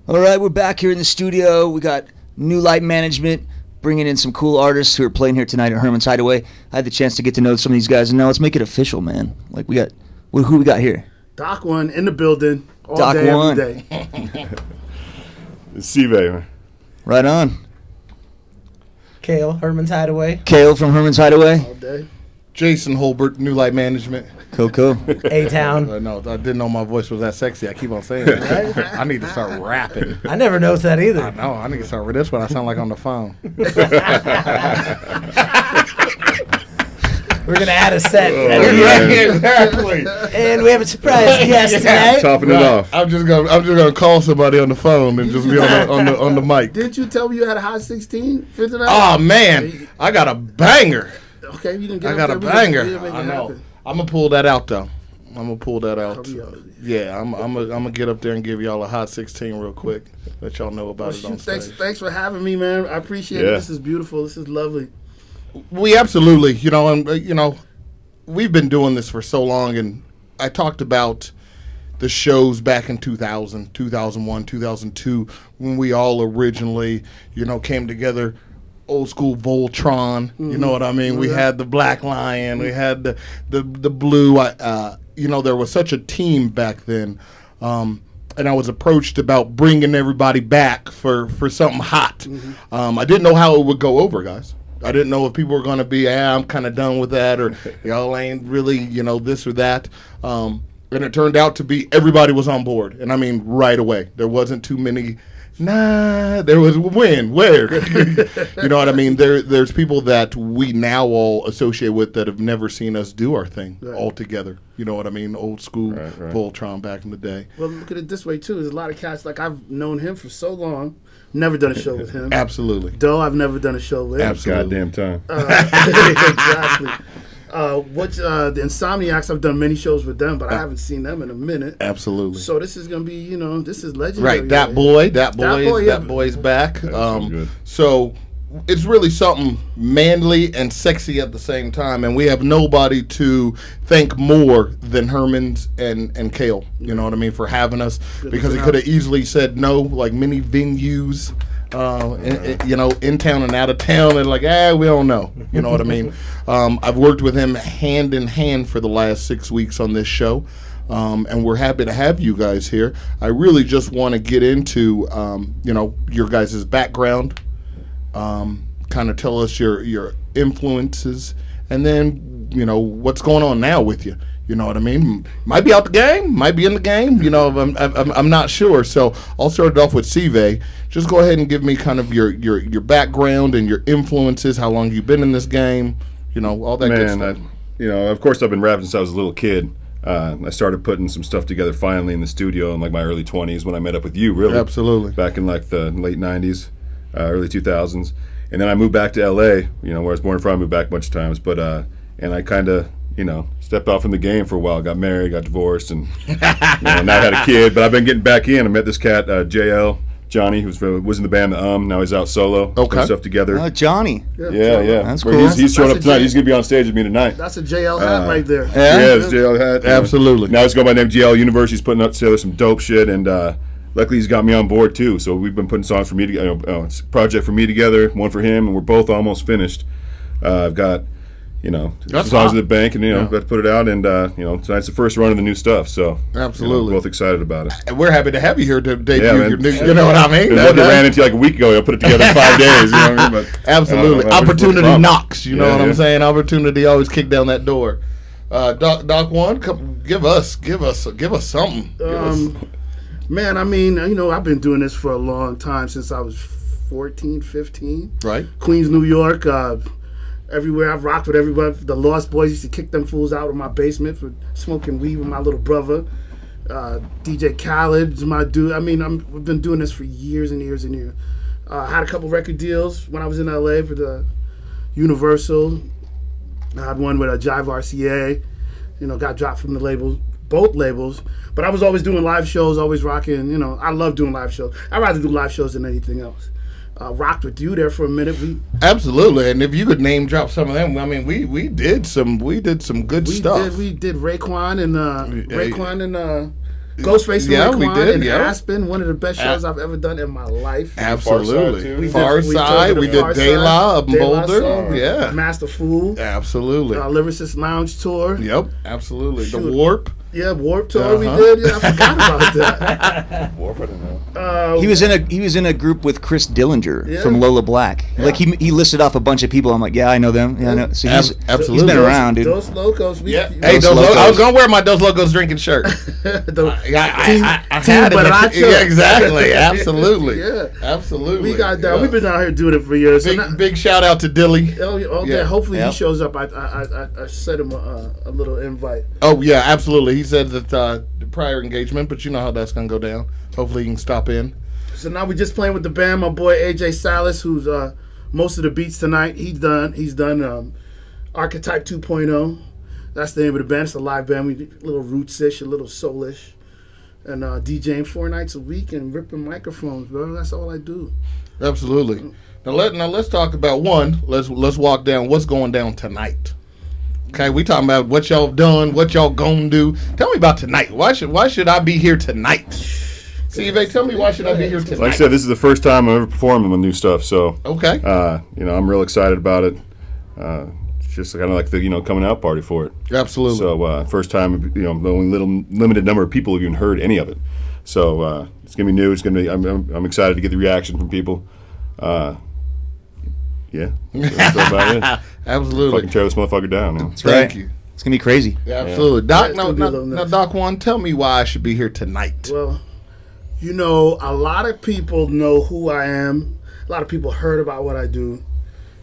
All right, we're back here in the studio. We got new light management, bringing in some cool artists who are playing here tonight at Herman's Hideaway. I had the chance to get to know some of these guys, and now let's make it official, man. Like, who we got here? Doc One in the building all Doc day, One. every day. It's C-Vay, man. Right on. Kale, Herman's Hideaway. Kale from Herman's Hideaway. All day. Jason Holbert, New Light Management. Cool. A-Town. No, I didn't know my voice was that sexy. I keep on saying it. I need to start rapping. I never noticed that either. I know. I need to start. That's what I sound like on the phone. We're going to add a set. Exactly. And we have a surprise guest tonight. Topping it off. I'm just gonna call somebody on the phone and just be on the mic. Didn't you tell me you had a hot 16 fit tonight? Oh man, I got a banger. Okay, you can get I up got a there. banger. We'll make it I know. happen. I'm gonna pull that out though. I'm gonna pull that out. Hurry up. Yeah, I'm gonna get up there and give y'all a hot 16 real quick. Let y'all know about it on stage. Thanks for having me, man. I appreciate it. This is beautiful. This is lovely. We absolutely, we've been doing this for so long, and I talked about the shows back in 2000, 2001, 2002, when we all originally, came together. Old school Voltron, you know what I mean? We had the Black Lion, we had the Blue. There was such a team back then, and I was approached about bringing everybody back for something hot. I didn't know how it would go over, guys. I didn't know if people were going to be, I'm kind of done with that, or y'all ain't really, this or that. And it turned out to be everybody was on board, and I mean right away. There wasn't too many. Nah, there was when, where, you know what I mean? There's people that we now all associate with that have never seen us do our thing all together. You know what I mean? Old school Voltron back in the day. Well, look at it this way too. There's a lot of cats like I've known him for so long, never done a show with him. Absolutely. Doe, I've never done a show with. Absolutely. Goddamn time. Exactly. The Insomniacs, I've done many shows with them, but I haven't seen them in a minute. Absolutely. So this is gonna be, this is legendary. Right, that boy's back. So it's really something manly and sexy at the same time, and we have nobody to thank more than Herman's and Kale. You know what I mean, for having us, because he could have easily said no, like many venues. In town and out of town, and like, we don't know. You know what I mean? I've worked with him hand in hand for the last 6 weeks on this show, and we're happy to have you guys here. I really just want to get into, your guys' background, kind of tell us your influences, and then, what's going on now with you. You know what I mean? Might be out the game, might be in the game. I'm not sure. So I'll start it off with C-Vay. Just go ahead and give me kind of your background and your influences. How long you've been in this game? All that good stuff. Of course I've been rapping since I was a little kid. I started putting some stuff together finally in the studio in like my early 20s when I met up with you. Really, absolutely. Back in like the late 90s, early 2000s, and then I moved back to LA. Where I was born and from. I moved back a bunch of times, but and I kind of. Stepped off from the game for a while. Got married, got divorced, and now I had a kid. But I've been getting back in. I met this cat, JL, Johnny, who was in the band. Now he's out solo. Putting stuff together. Johnny. Yeah. That's cool. He's showing up tonight. He's going to be on stage with me tonight. That's a JL hat right there. Yeah, it's JL hat. Absolutely. Now he's going by the name JL Universe. He's putting up together some dope shit, and luckily he's got me on board too. So we've been putting songs for me together. It's a project for me together, one for him, and we're both almost finished. I've got. Some songs in the bank, and got to put it out, and tonight's the first run of the new stuff, so absolutely, both excited about it. And we're happy to have you here to debut your new. You know what I mean? That ran into like a week ago. I put it together in 5 days. You know what I mean? But, absolutely, opportunity knocks. You know what I'm saying? Opportunity always kick down that door. Doc One, give us something. Man, I mean, I've been doing this for a long time, since I was 14, 15. Right. Queens, New York. Everywhere I've rocked with everybody. The Lost Boys used to kick them fools out of my basement for smoking weed with my little brother. DJ Khaled's my dude. I mean, I've been doing this for years and years and years. I had a couple record deals when I was in LA for the Universal. I had one with Jive RCA. Got dropped from the label, both labels. But I was always doing live shows, always rocking. I love doing live shows. I'd rather do live shows than anything else. Rocked with you there for a minute. Absolutely, and if you could name drop some of them, I mean, we did some good stuff. We did Raekwon and Ghostface Yeah, and we Raekwon did, in yeah. Aspen, one of the best shows I've ever done in my life. Absolutely. Far We Farside. did We did De La of De La Boulder. Soul, Yeah. Master Fool. Absolutely. Lyricist Lounge Tour. Yep. Absolutely. The Shoot. Warp. Yeah, Warp Tour we Uh-huh. did. Yeah, I forgot about that. Warp, I don't know. He was in a group with Chris Dillinger Yeah. from Lola Black. Like he listed off a bunch of people. I'm like, yeah, I know them. Yeah, I know. So he's Absolutely. he's been around, dude. Dos Locos. Yeah. We, Hey, Dos Locos. I was gonna wear my Dos Locos drinking shirt. I had it. Baracho. Yeah, exactly. Absolutely. Yeah. Absolutely. We got that. Yeah. We've been out here doing it for years. Big shout out to Dilly. Okay, Yeah. hopefully Yep. he shows up. I sent him a little invite. Oh yeah, absolutely. He said that the prior engagement, but you know how that's gonna go down. Hopefully he can stop in. So now we're just playing with the band. My boy AJ Salas, who's most of the beats tonight. He's done Archetype 2.0. That's the name of the band. It's a live band. We do a little roots-ish, a little soul-ish. And DJing 4 nights a week and ripping microphones, bro. That's all I do. Absolutely. Now let's talk about one. Let's walk down what's going down tonight. Okay, we talking about what y'all done, what y'all gonna do. Tell me about tonight. Why should I be here tonight? C-Vay, tell me why should I be here tonight? Like I said, this is the first time I've ever performed on the new stuff, so Okay. I'm real excited about it. It's just kind of like the coming out party for it. Absolutely. So first time, the only limited number of people have even heard any of it. So it's gonna be new. It's gonna be. I'm excited to get the reaction from people. Yeah, that's about it. Absolutely. Fucking tear this motherfucker down. Now. That's right. Thank you. It's gonna be crazy. Yeah, absolutely. Doc, Yeah, it's gonna be a little nuts. Doc One, tell me why I should be here tonight. Well, a lot of people know who I am. A lot of people heard about what I do.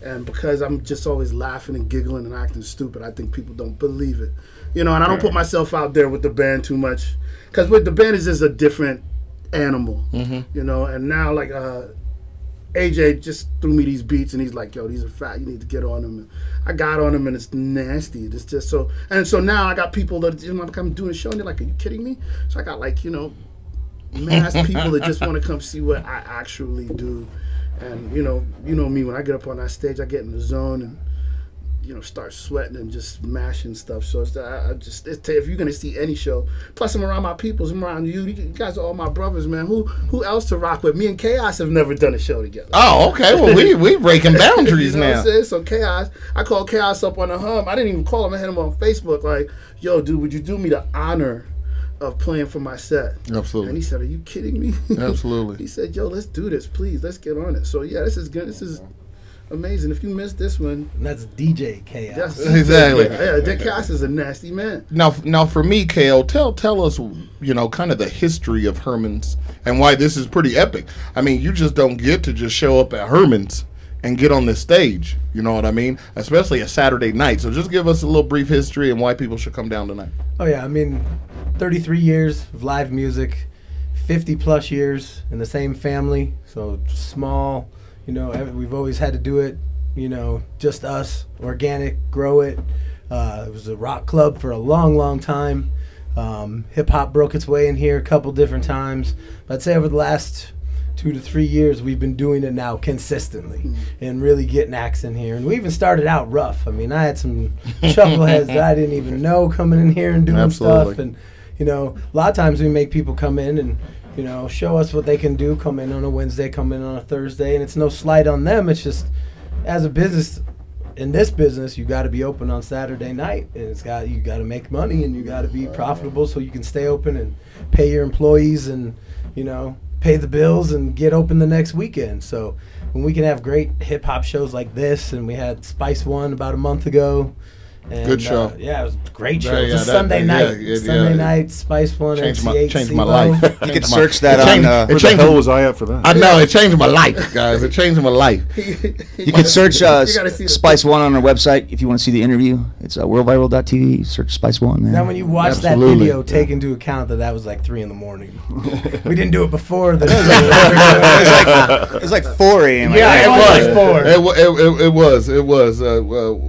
And because I'm just always laughing and giggling and acting stupid, I think people don't believe it. And I don't put myself out there with the band too much. Because with the band is just a different animal. And now, like, AJ just threw me these beats and he's like, yo, these are fat. You need to get on them. And I got on them and it's nasty. It's just so. And so now I got people that, I'm doing a show and they're like, are you kidding me? So I got like, mass people that just want to come see what I actually do. And you know me, when I get up on that stage, I get in the zone and start sweating and just mashing stuff. So if you're gonna see any show, plus I'm around my peoples, I'm around you. You guys are all my brothers, man. Who else to rock with? Me and Chaos have never done a show together. Oh, okay. Well, we breaking boundaries you know now. What I'm saying? So Chaos, I called Chaos up on the hum. I didn't even call him. I hit him on Facebook like, yo, dude, would you do me the honor of playing for my set? Absolutely. And he said, are you kidding me? Absolutely. He said, yo, let's do this, please. Let's get on it. So yeah, this is good. This is amazing. If you missed this one, And that's DJ Chaos. that's Exactly. Yeah, Dick Cass is a nasty man. Now for me, KO, tell us, kind of the history of Herman's and why this is pretty epic. I mean, you just don't get to just show up at Herman's and get on this stage. You know what I mean? Especially a Saturday night. So just give us a little brief history and why people should come down tonight. Oh yeah, 33 years of live music, 50 plus years in the same family. So small, we've always had to do it, just us, organic, grow it. It was a rock club for a long, long time. Hip hop broke its way in here a couple different times. But I'd say over the last 2 to 3 years, we've been doing it now consistently and really getting acts in here. And we even started out rough. I had some chuckleheads that I didn't even know coming in here and doing Absolutely. stuff. And, a lot of times we make people come in and, show us what they can do, come in on a Wednesday, come in on a Thursday. And it's no slight on them. It's just, as a business, in this business, you got to be open on Saturday night. And you got to make money and you got to be profitable so you can stay open and pay your employees and, pay the bills and get open the next weekend. So when we can have great hip hop shows like this, and we had Spice One about a month ago. And, Good show. It was a great show. Yeah, it was a that- Sunday night. yeah, Sunday night, Spice One, Changed my MC8, life. C-Vay. You could search that on. Where the changed- hell was I at for that? I know, it changed my life, guys. It changed my life. You could search gotta see the Spice One on our website if you want to see the interview. It's worldviral.tv. Search Spice One. Man. Now, when you watch Absolutely. that video, take into account that was like 3 in the morning. We didn't do it before. The it was like 4 a.m. Yeah, it was. It was.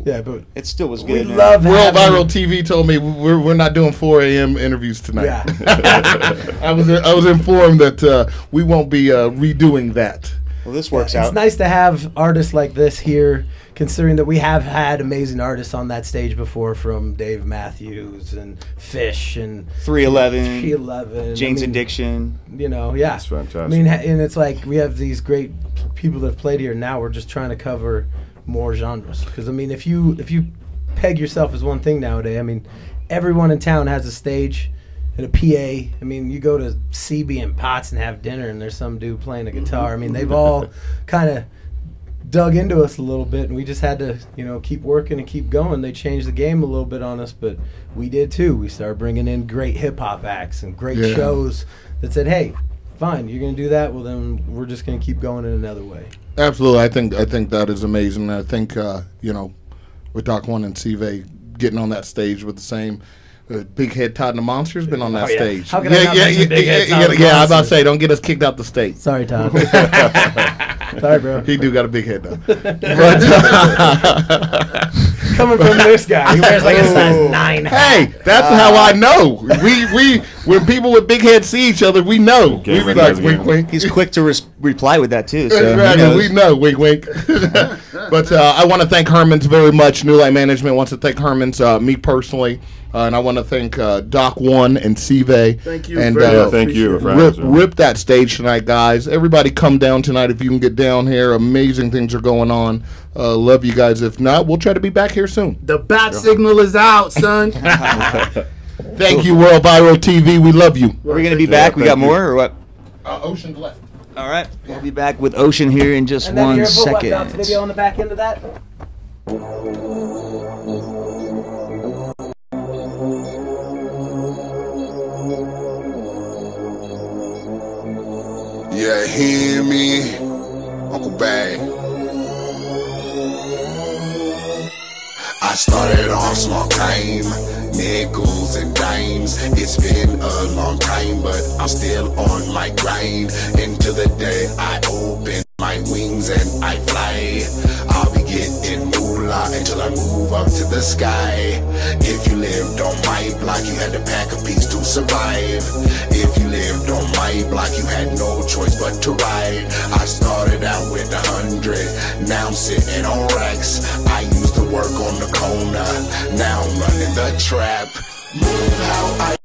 Yeah, but It still was we good. man. love World having- Viral TV told me we're not doing 4 a.m. interviews tonight. Yeah. I was informed that we won't be redoing that. Well, this works out. It's nice to have artists like this here, considering that we have had amazing artists on that stage before, from Dave Matthews and Fish and 311, Jane's Addiction. You know, yeah. That's fantastic. I mean, and it's like we have these great people that have played here. Now we're just trying to cover more genres. Because I mean, if you peg yourself as one thing nowadays, I mean, everyone in town has a stage and a PA. I mean, you go to CB and Potts and have dinner, and there's some dude playing a guitar. I mean, they've all kind of dug into us a little bit, and we just had to, you know, keep working and keep going. They changed the game a little bit on us, but we did too. We started bringing in great hip-hop acts and great shows that said, hey, fine, you're going to do that? Well, then we're just going to keep going in another way. Absolutely. I think that is amazing. I think, you know, with Doc One and C-Vay getting on that stage with the same Big Head Todd and the Monsters been on that stage. How can I not mention Big Head Todd and the I was about to say, don't get us kicked out the state. Sorry, Todd. Sorry, bro. He do got a big head though. Coming from this guy, he wears like a size 9 hat. Hey, that's how I know. We when people with big heads see each other, we know. Okay, we be like, wink, wink. He's quick to reply with that too. So Exactly. We know, wink, wink. But I want to thank Herman's very much. New Light Management wants to thank Herman's, me personally. And I want to thank Doc One and C-Vay. Thank you. And thank you. rip that stage tonight, guys. Everybody come down tonight if you can get down here. Amazing things are going on. Love you guys. If not, we'll try to be back here soon. The bat signal is out, son. Thank you, World Viral TV. We love you. Are we going to be back? We got more or what? Ocean's left. All right. We'll be back with Ocean here in just And then 1 your foot second. bounce video on the back end of that. Yeah, hear me, Uncle Bang. I started off small time, nickels and dimes. It's been a long time, but I'm still on my grind. Until the day I open my wings and I fly. I'll be getting moolah until I move up to the sky. If you lived on my block, you had to pack a piece to survive. If you lived on my block, you had no choice but to ride. I started out with 100, now I'm sitting on racks. I used to work on the corner, now I'm running the trap. Move how I